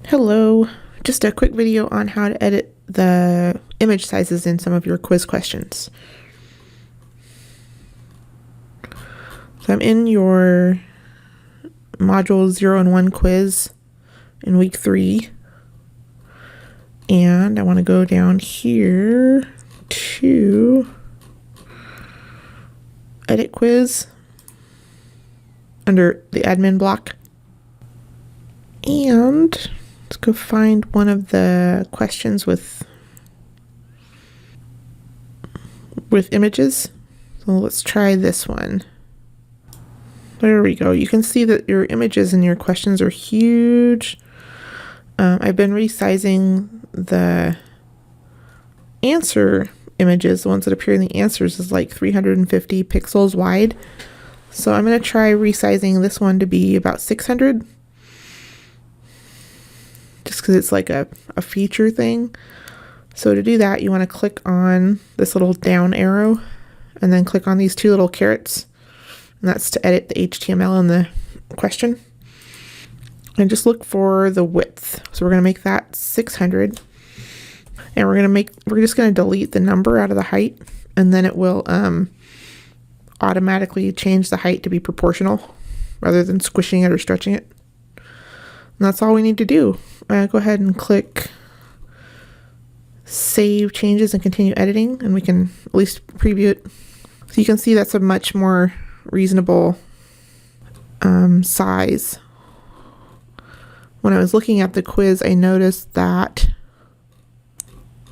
Hello, just a quick video on how to edit the image sizes in some of your quiz questions. So I'm in your module 0 and 1 quiz in week 3, and I want to go down here to edit quiz under the admin block, and let's go find one of the questions with images. So let's try this one. There we go. You can see that your images and your questions are huge. I've been resizing the answer images, the ones that appear in the answers, is like 350 pixels wide. So I'm going to try resizing this one to be about 600. Just because it's like a feature thing. So to do that, you want to click on this little down arrow and then click on these two little carrots. And that's to edit the HTML in the question. And just look for the width. So we're going to make that 600. And we're just going to delete the number out of the height, and then it will automatically change the height to be proportional rather than squishing it or stretching it. And that's all we need to do. Go ahead and click Save Changes and Continue Editing, and we can at least preview it. So you can see that's a much more reasonable size. When I was looking at the quiz, I noticed that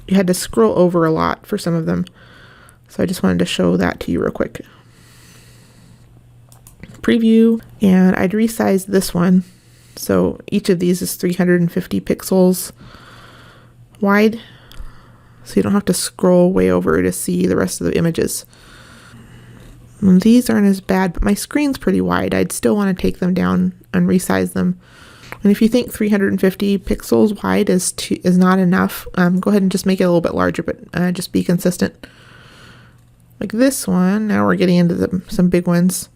you had to scroll over a lot for some of them. So I just wanted to show that to you real quick. Preview, and I'd resize this one. So each of these is 350 pixels wide. So you don't have to scroll way over to see the rest of the images. And these aren't as bad, but my screen's pretty wide. I'd still want to take them down and resize them. And if you think 350 pixels wide is not enough, go ahead and just make it a little bit larger, but just be consistent. Like this one, now we're getting into some big ones.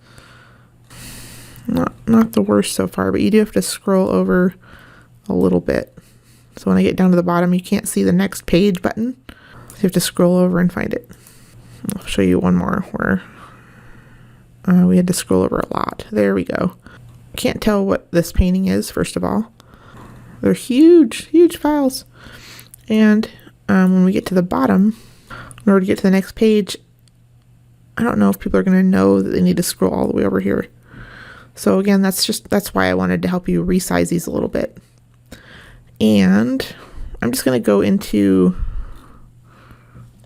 Not the worst so far, but you do have to scroll over a little bit. So when I get down to the bottom, you can't see the next page button. So you have to scroll over and find it. I'll show you one more where we had to scroll over a lot. There we go. Can't tell what this painting is, first of all. They're huge, huge files. And when we get to the bottom, in order to get to the next page, I don't know if people are going to know that they need to scroll all the way over here. So again, that's why I wanted to help you resize these a little bit. And we're just going to go into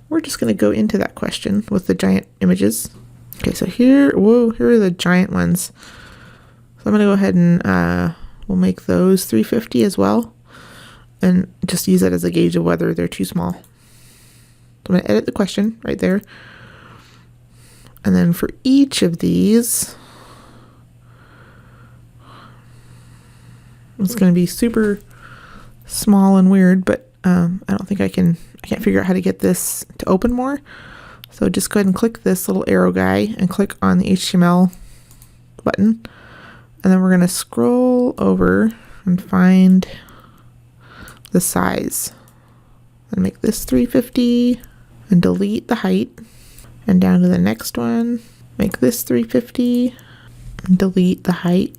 that question with the giant images. Okay, so here are the giant ones. So I'm going to go ahead and we'll make those 350 as well, and just use that as a gauge of whether they're too small. So I'm going to edit the question right there. And then for each of these, it's going to be super small and weird, but I can't figure out how to get this to open more. So just go ahead and click this little arrow guy and click on the HTML button. And then we're going to scroll over and find the size. And make this 350 and delete the height. And down to the next one, make this 350 and delete the height.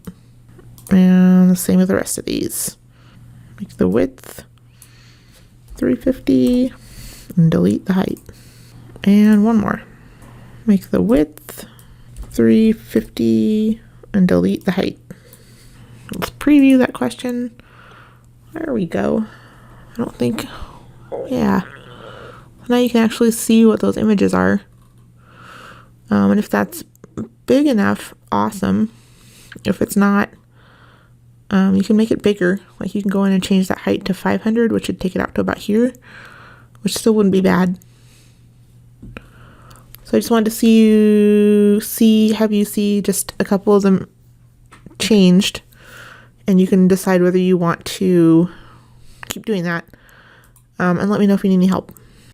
And the same with the rest of these. Make the width 350 and delete the height. And one more. Make the width 350 and delete the height. Let's preview that question. There we go. Yeah. Now you can actually see what those images are. And if that's big enough, awesome. If it's not, you can make it bigger. Like you can go in and change that height to 500, which would take it out to about here, which still wouldn't be bad. So I just wanted to have you see just a couple of them changed, and you can decide whether you want to keep doing that. And let me know if you need any help.